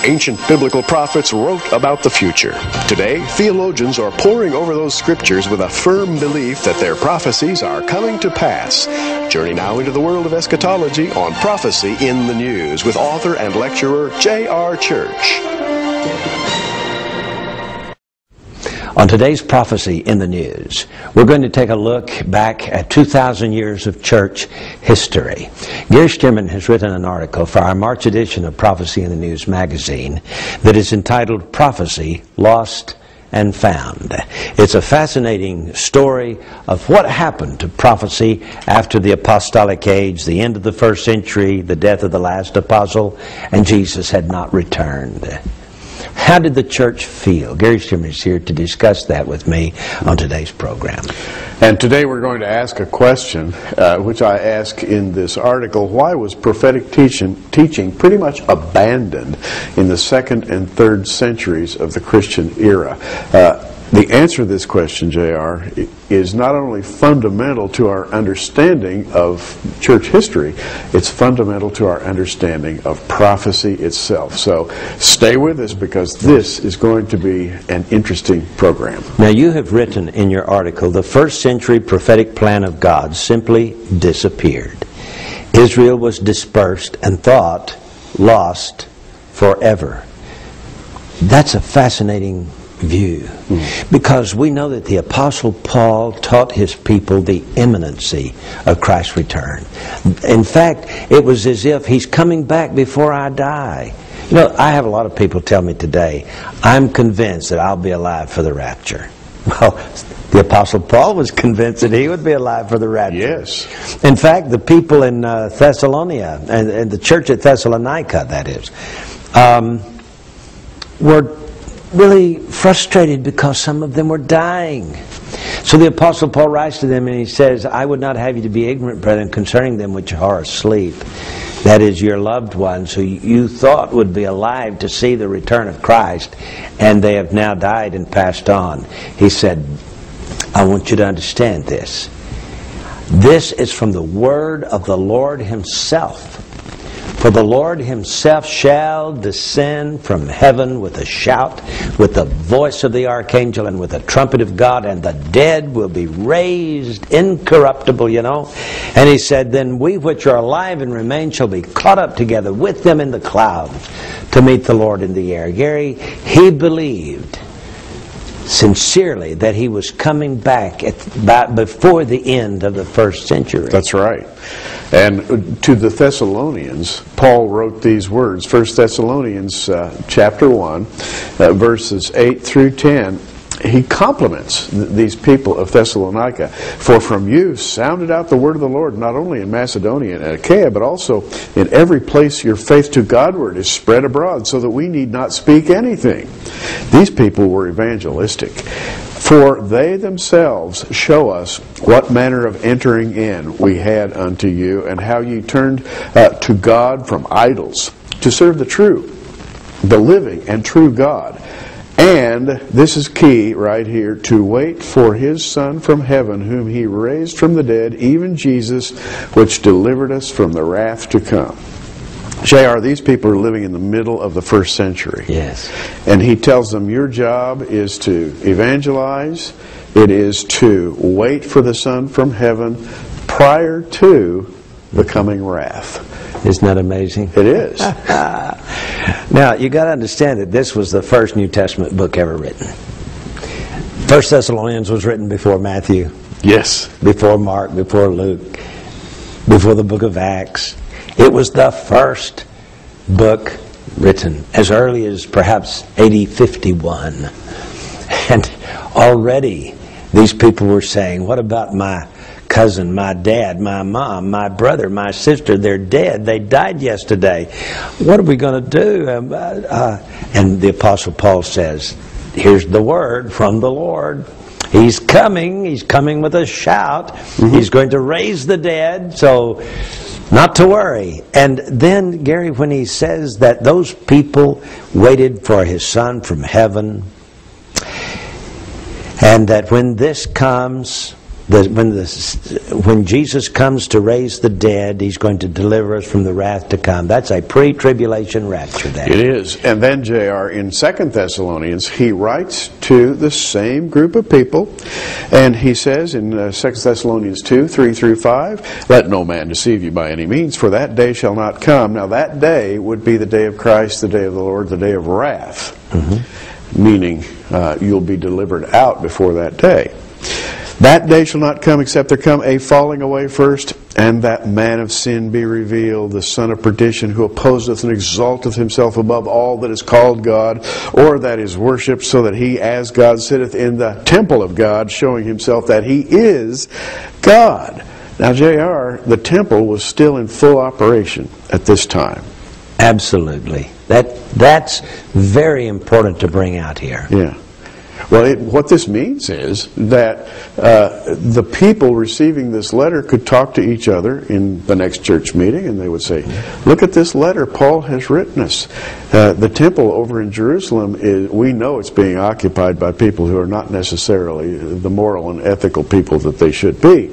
Ancient biblical prophets wrote about the future. Today, theologians are poring over those scriptures with a firm belief that their prophecies are coming to pass. Journey now into the world of eschatology on Prophecy in the News with author and lecturer J.R. Church. On today's Prophecy in the News, we're going to take a look back at 2,000 years of church history. Gary Stearman has written an article for our March edition of Prophecy in the News magazine that is entitled Prophecy, Lost and Found. It's a fascinating story of what happened to prophecy after the apostolic age, the end of the first century, the death of the last apostle, and Jesus had not returned. How did the church feel? Gary Stearman is here to discuss that with me on today's program. And today we're going to ask a question, which I ask in this article. Why was prophetic teaching pretty much abandoned in the 2nd and 3rd centuries of the Christian era? The answer to this question, J.R., is not only fundamental to our understanding of church history, it's fundamental to our understanding of prophecy itself. So stay with us because this is going to be an interesting program. Now, you have written in your article, the first century prophetic plan of God simply disappeared. Israel was dispersed and thought lost forever. That's a fascinating view, because we know that the Apostle Paul taught his people the imminency of Christ's return. In fact, it was as if he's coming back before I die. You know, I have a lot of people tell me today, I'm convinced that I'll be alive for the rapture. Well, the Apostle Paul was convinced that he would be alive for the rapture. Yes. In fact, the people in Thessalonica, and the church at Thessalonica, that is, were really frustrated because some of them were dying. So the Apostle Paul writes to them and he says, I would not have you to be ignorant, brethren, concerning them which are asleep. That is, your loved ones who you thought would be alive to see the return of Christ, and they have now died and passed on. He said, I want you to understand this. This is from the word of the Lord himself. For the Lord himself shall descend from heaven with a shout, with the voice of the archangel, and with the trumpet of God, and the dead will be raised incorruptible, you know. And he said, then we which are alive and remain shall be caught up together with them in the clouds to meet the Lord in the air. Gary, he believed sincerely that he was coming back before the end of the first century. That's right. And to the Thessalonians, Paul wrote these words, 1 Thessalonians chapter 1, verses 8 through 10. He compliments these people of Thessalonica. For from you sounded out the word of the Lord, not only in Macedonia and Achaia, but also in every place your faith to Godward is spread abroad, so that we need not speak anything. These people were evangelistic. For they themselves show us what manner of entering in we had unto you, and how you turned to God from idols, to serve the living and true God. And, this is key right here, to wait for his Son from heaven, whom he raised from the dead, even Jesus, which delivered us from the wrath to come. J.R., these people are living in the middle of the first century. Yes. And he tells them, your job is to evangelize. It is to wait for the Son from heaven prior to the coming wrath. Isn't that amazing? It is. Now, you got to understand that this was the first New Testament book ever written. 1 Thessalonians was written before Matthew. Yes. Before Mark, before Luke, before the book of Acts. It was the first book written as early as perhaps AD 51. And already these people were saying, what about my cousin, my dad, my mom, my brother, my sister? They're dead. They died yesterday. What are we going to do? And the Apostle Paul says, here's the word from the Lord. He's coming. He's coming with a shout. Mm-hmm. He's going to raise the dead. So not to worry. And then, Gary, when he says that those people waited for his Son from heaven, and that when this comes, when Jesus comes to raise the dead, He's going to deliver us from the wrath to come. That's a pre-tribulation rapture there. It is. And then, J.R., in 2 Thessalonians, he writes to the same group of people, and he says in 2 Thessalonians 2, 3 through 5, "Let no man deceive you by any means, for that day shall not come." Now that day would be the day of Christ, the day of the Lord, the day of wrath. Meaning you'll be delivered out before that day. "That day shall not come except there come a falling away first, and that man of sin be revealed, the son of perdition, who opposeth and exalteth himself above all that is called God, or that is worshipped, so that he as God sitteth in the temple of God, showing himself that he is God." Now, J.R., the temple was still in full operation at this time. Absolutely. That's very important to bring out here. Yeah. Well, what this means is that the people receiving this letter could talk to each other in the next church meeting, and they would say, "Look at this letter Paul has written us. The temple over in Jerusalem, we know it's being occupied by people who are not necessarily the moral and ethical people that they should be."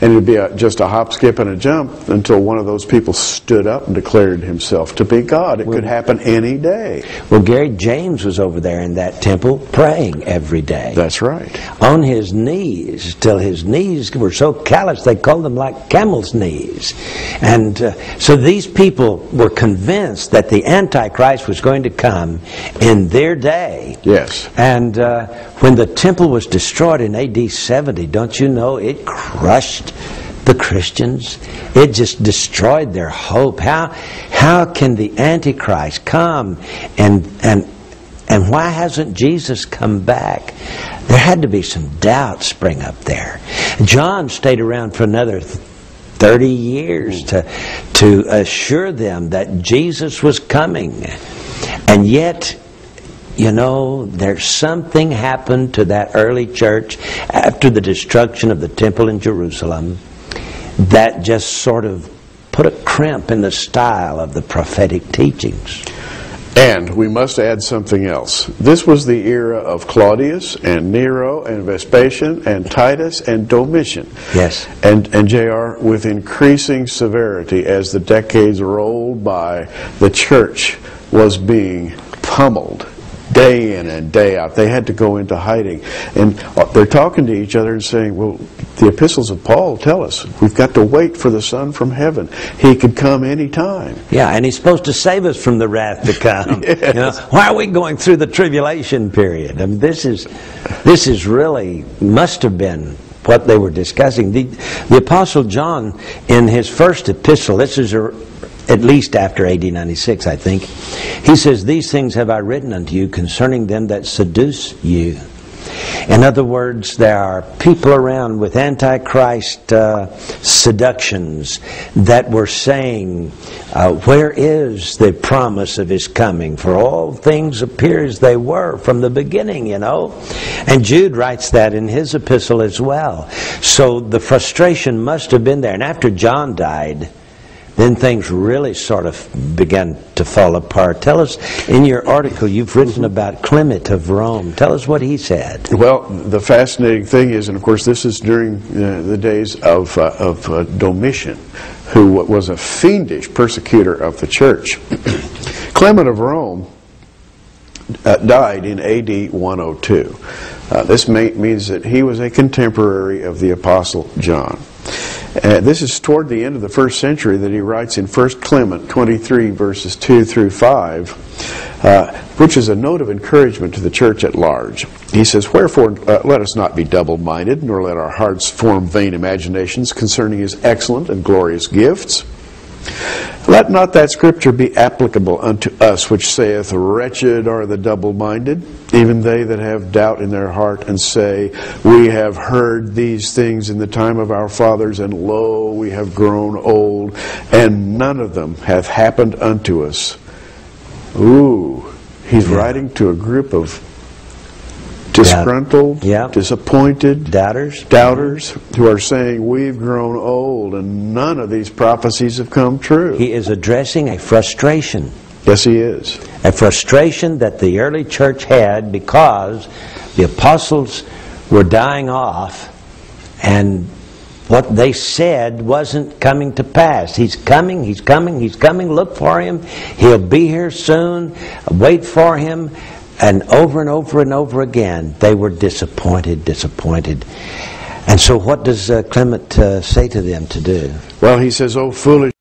And it would be just a hop, skip, and a jump until one of those people stood up and declared himself to be God. It could happen any day. Well, Gary, James was over there in that temple praying every day. That's right. On his knees, till his knees were so callous they called them like camel's knees. And so these people were convinced that the Antichrist was going to come in their day. Yes. And when the temple was destroyed in AD 70, don't you know, it crushed the Christians. It just destroyed their hope. How can the Antichrist come, and why hasn't Jesus come back? There had to be some doubt spring up there. John stayed around for another 30 years to assure them that Jesus was coming. And yet, you know, there's something happened to that early church after the destruction of the temple in Jerusalem that just sort of put a crimp in the style of the prophetic teachings. And we must add something else. This was the era of Claudius and Nero and Vespasian and Titus and Domitian. Yes. And J.R., with increasing severity as the decades rolled by, the church was being pummeled day in and day out. They had to go into hiding. And they're talking to each other and saying, well, the epistles of Paul tell us we've got to wait for the Son from heaven. He could come any time. Yeah, and He's supposed to save us from the wrath to come. Yes. You know, why are we going through the tribulation period? I mean, this is really, must have been what they were discussing. The Apostle John, in his first epistle, this is at least after AD 96, I think, he says, "These things have I written unto you concerning them that seduce you." In other words, there are people around with Antichrist seductions that were saying, where is the promise of His coming? For all things appear as they were from the beginning, you know. And Jude writes that in his epistle as well. So the frustration must have been there. And after John died, then things really sort of began to fall apart. Tell us, in your article, you've written about Clement of Rome. Tell us what he said. Well, the fascinating thing is, and of course this is during the days of Domitian, who was a fiendish persecutor of the church. Clement of Rome died in AD 102. This means that he was a contemporary of the Apostle John. This is toward the end of the first century that he writes in 1 Clement 23 verses 2 through 5, which is a note of encouragement to the church at large. He says, "Wherefore let us not be double-minded, nor let our hearts form vain imaginations concerning His excellent and glorious gifts. Let not that scripture be applicable unto us, which saith, Wretched are the double-minded, even they that have doubt in their heart, and say, We have heard these things in the time of our fathers, and lo, we have grown old, and none of them hath happened unto us." Ooh, he's writing to a group of disgruntled, disappointed doubters who are saying, we've grown old and none of these prophecies have come true. He is addressing a frustration. Yes, he is. A frustration that the early church had because the apostles were dying off And what they said wasn't coming to pass. He's coming, he's coming, he's coming. Look for him. He'll be here soon. Wait for him. And over and over and over again, they were disappointed. And so what does Clement say to them to do? Well, he says, "Oh, foolish